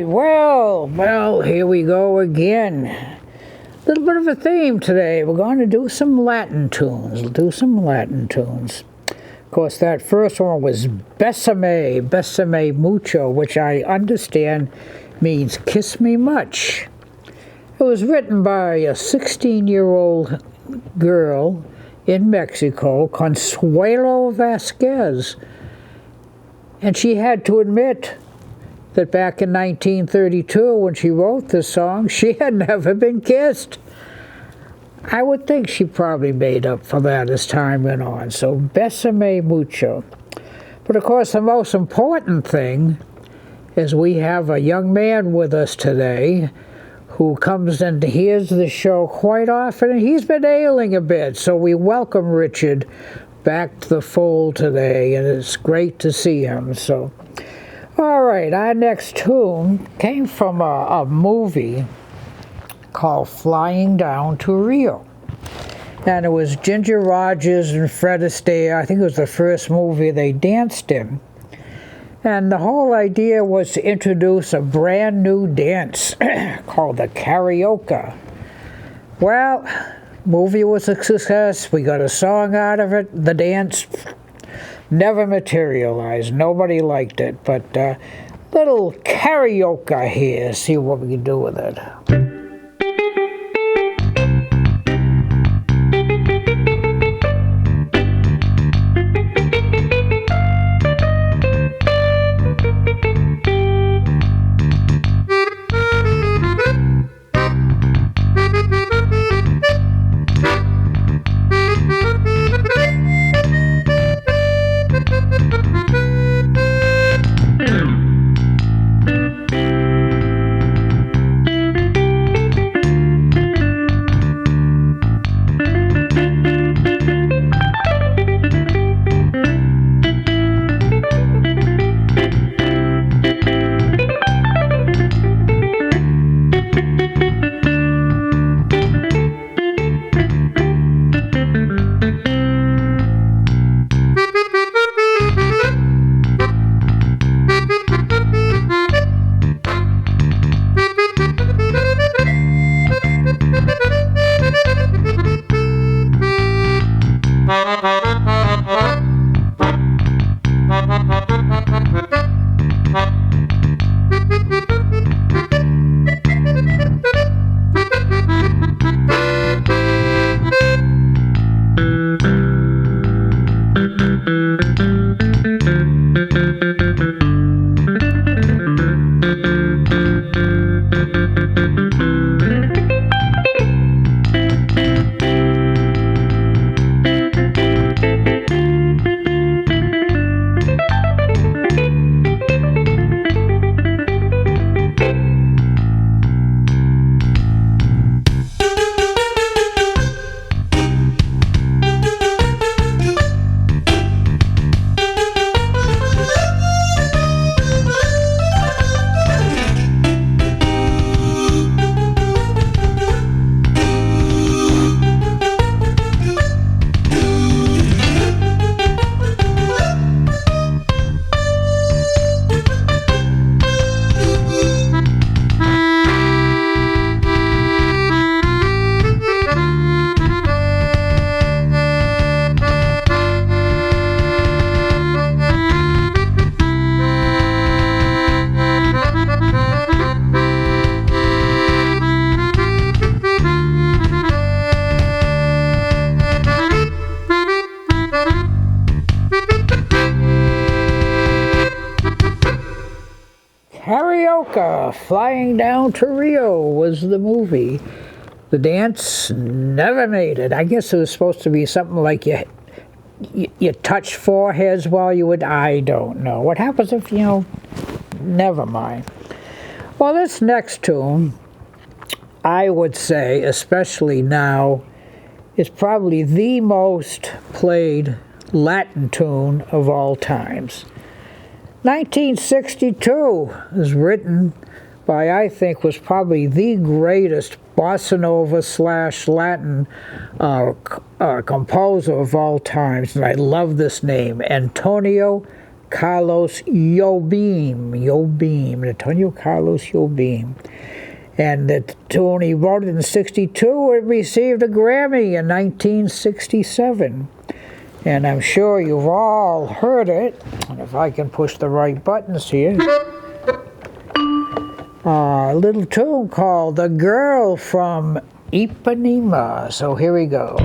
right, well, here we go again. A little bit of a theme today. We're going to do some Latin tunes. Of course, that first one was Besame Mucho, which I understand means kiss me much. It was written by a 16-year-old girl in Mexico, Consuelo Vasquez. And she had to admit that back in 1932, when she wrote this song, she had never been kissed. I would think she probably made up for that as time went on. So, Besame Mucho. But of course, the most important thing is we have a young man with us today who comes and hears the show quite often, and he's been ailing a bit. So we welcome Richard back to the fold today, and it's great to see him. So, all right, our next tune came from a movie called Flying Down to Rio. And it was Ginger Rogers and Fred Astaire. I think it was the first movie they danced in. And the whole idea was to introduce a brand new dance called the karaoke. Well, movie was a success. We got a song out of it. The dance never materialized. Nobody liked it. But little karaoke here. See what we can do with it. Flying Down to Rio was the movie. The dance never made it. I guess it was supposed to be something like you touch foreheads while you would. I don't know. What happens if, never mind. Well, this next tune, I would say, especially now, is probably the most played Latin tune of all times. 1962 is written by, I think, was probably the greatest bossa nova / Latin composer of all times, and I love this name, Antonio Carlos Jobim, Antonio Carlos Jobim. And the tune he wrote in '62, it received a Grammy in 1967. And I'm sure you've all heard it. And if I can push the right buttons here. A little tune called The Girl from Ipanema. So here we go.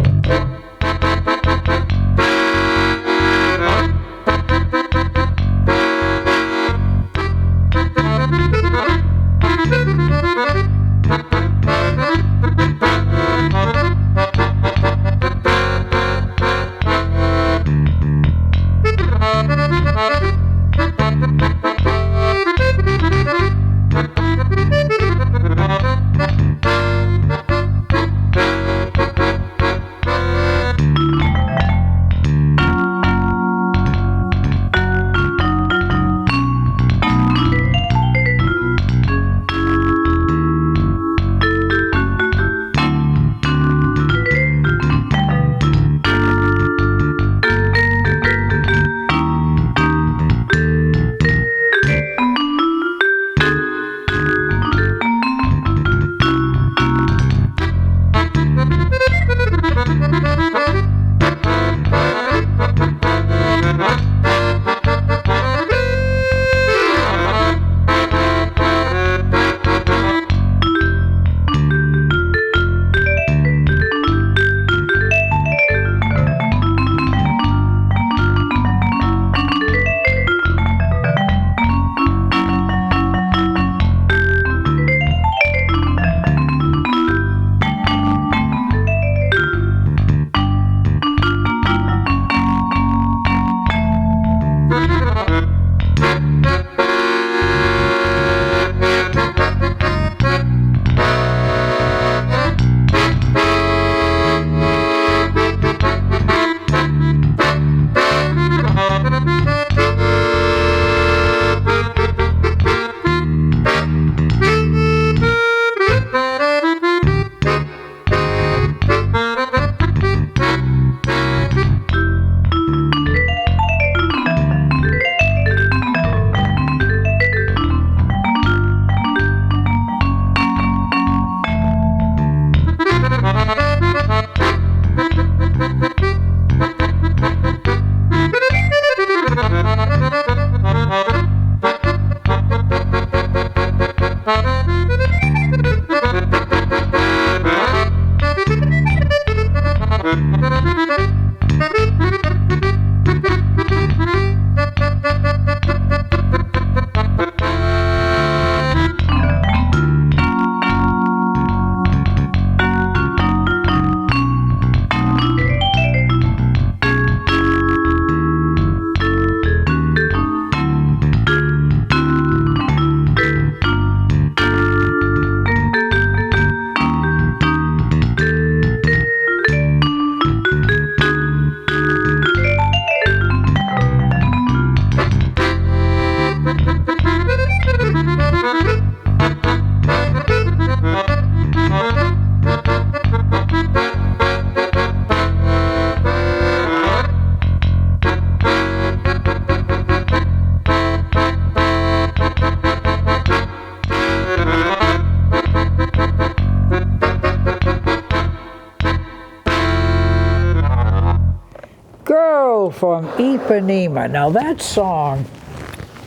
From Ipanema. Now that song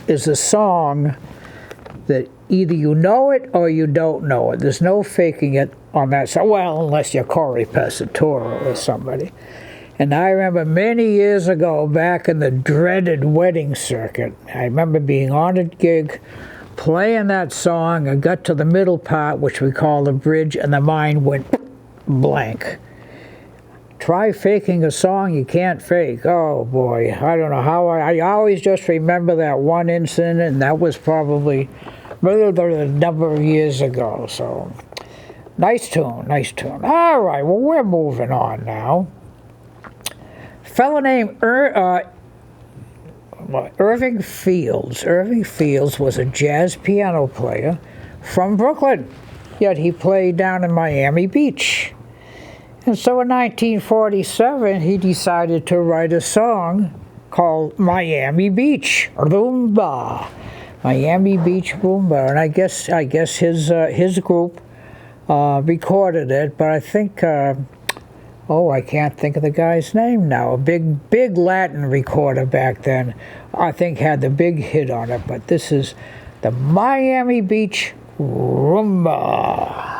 is a song that either you know it or you don't know it. There's no faking it on that song. Well, unless you're Corey Pesatoro or somebody. And I remember many years ago, back in the dreaded wedding circuit, I remember being on a gig, playing that song. I got to the middle part, which we call the bridge, and the mind went blank. Try faking a song you can't fake. Oh boy, I don't know how I always just remember that one incident, and that was probably a number of years ago. So, nice tune, nice tune. All right, well, we're moving on now. Fellow named Irving Fields. Irving Fields was a jazz piano player from Brooklyn, yet he played down in Miami Beach. And so in 1947, he decided to write a song called Miami Beach Rumba. Miami Beach Rumba, and I guess his group recorded it, but I think I can't think of the guy's name now. A big Latin recorder back then, I think, had the big hit on it. But this is the Miami Beach Rumba.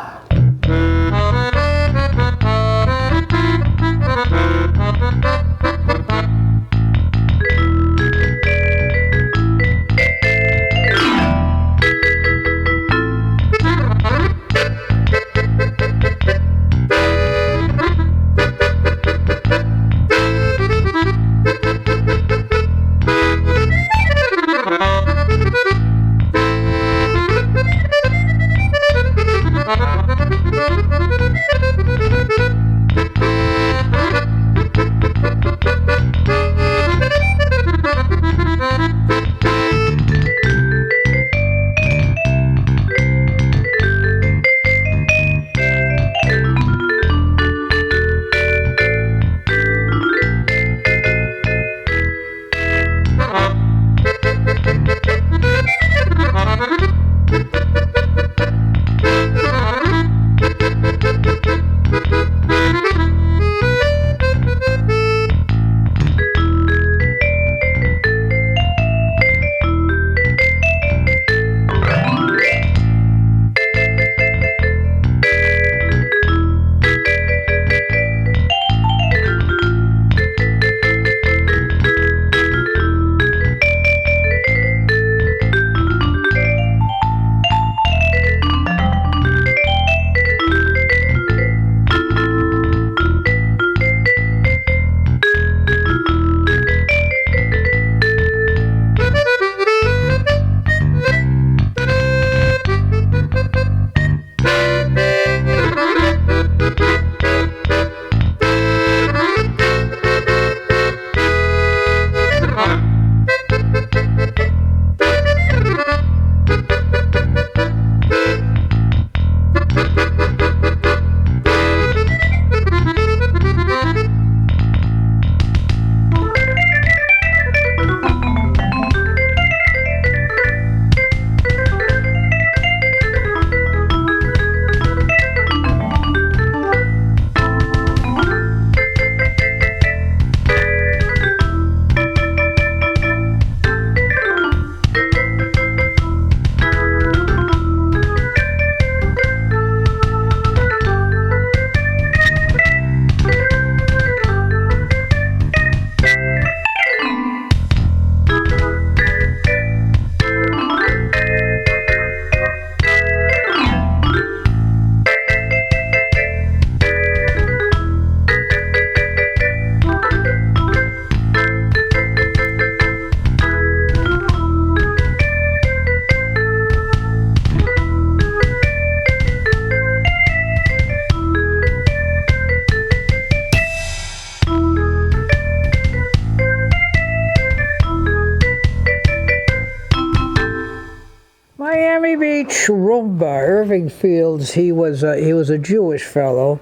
Miami Beach Rumba. Irving Fields, he was a Jewish fellow,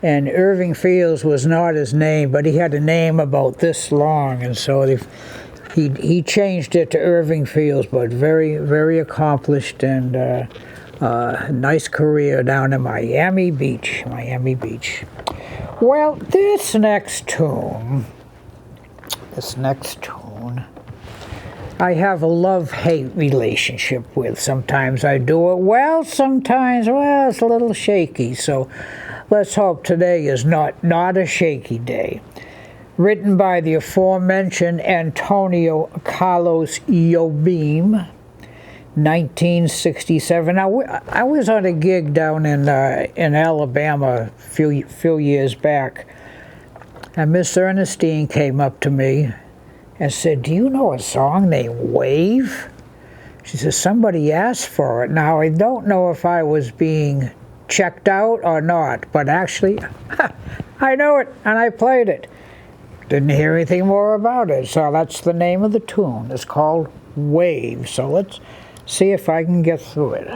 and Irving Fields was not his name, but he had a name about this long, and so he changed it to Irving Fields. But very, very accomplished, and nice career down in Miami Beach. Miami Beach. Well, this next tune, I have a love-hate relationship with. Sometimes I do it well, sometimes, well, it's a little shaky. So let's hope today is not a shaky day. Written by the aforementioned Antonio Carlos Jobim, 1967. Now, I was on a gig down in Alabama a few years back, and Miss Ernestine came up to me and said, "Do you know a song named Wave?" She says, "Somebody asked for it." Now, I don't know if I was being checked out or not, but actually, I know it, and I played it. Didn't hear anything more about it, so that's the name of the tune. It's called Wave. So let's see if I can get through it.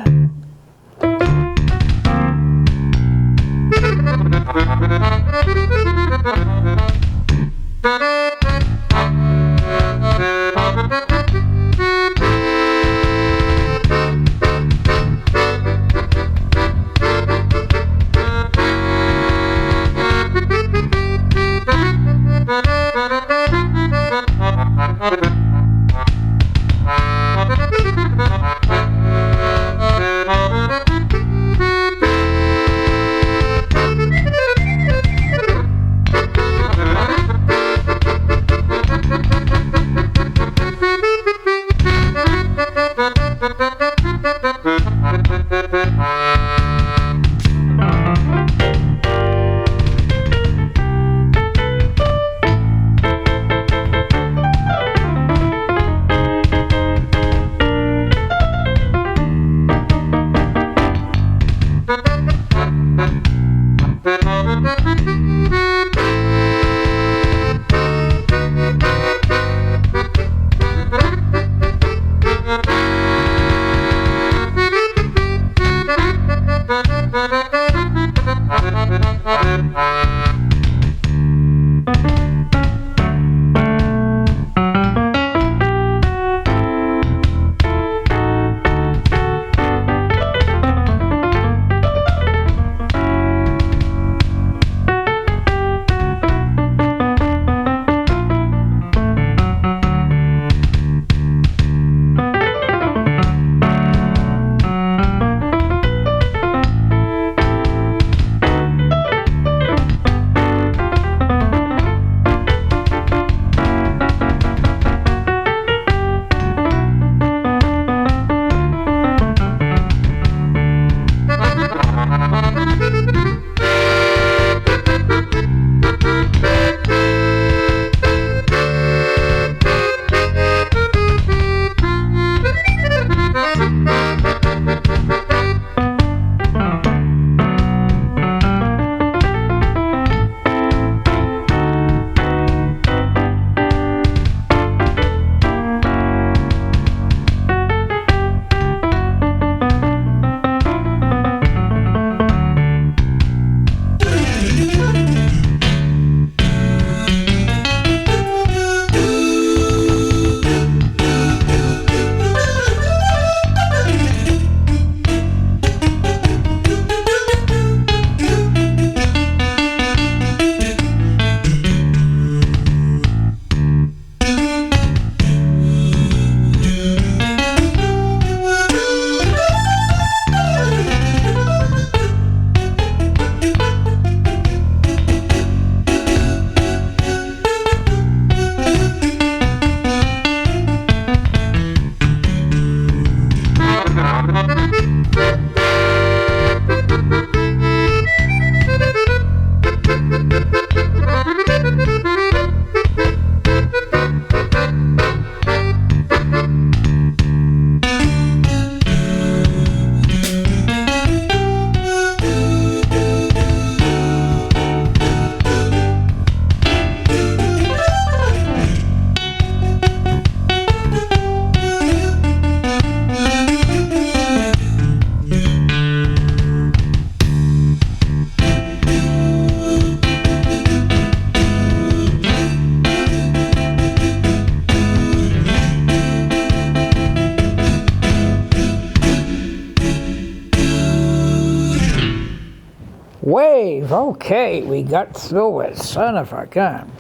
Wave, okay, we got through it, son of a gun.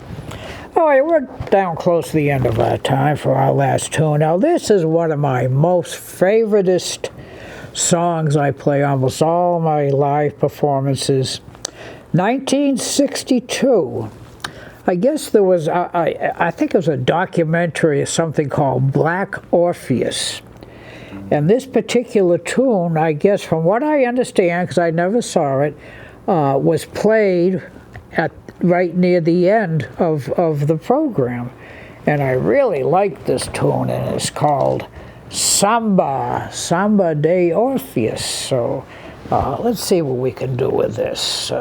All right, we're down close to the end of our time for our last tune. Now, this is one of my most favoritist songs I play almost all my live performances. 1962. I guess there was, I think it was a documentary or something called Black Orpheus. And this particular tune, I guess, from what I understand, because I never saw it, was played at right near the end of the program. And I really like this tune, and it's called Samba de Orpheus. So let's see what we can do with this.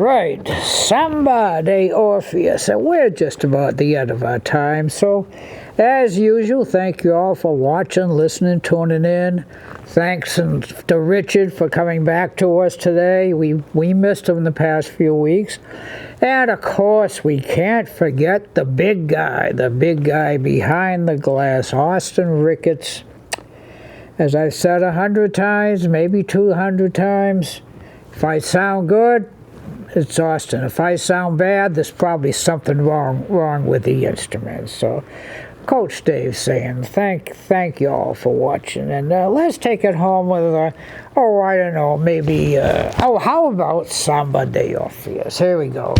right, Samba de Orpheus, and we're just about the end of our time, so as usual, thank you all for watching, listening, tuning in. Thanks to Richard for coming back to us today. We missed him the past few weeks. And of course, we can't forget the big guy behind the glass, Austin Ricketts. As I've said 100 times, maybe 200 times, if I sound good, it's Austin. If I sound bad, there's probably something wrong with the instrument. So, Coach Dave saying thank you all for watching, and let's take it home with I don't know, maybe how about Samba de Orpheus? Here we go.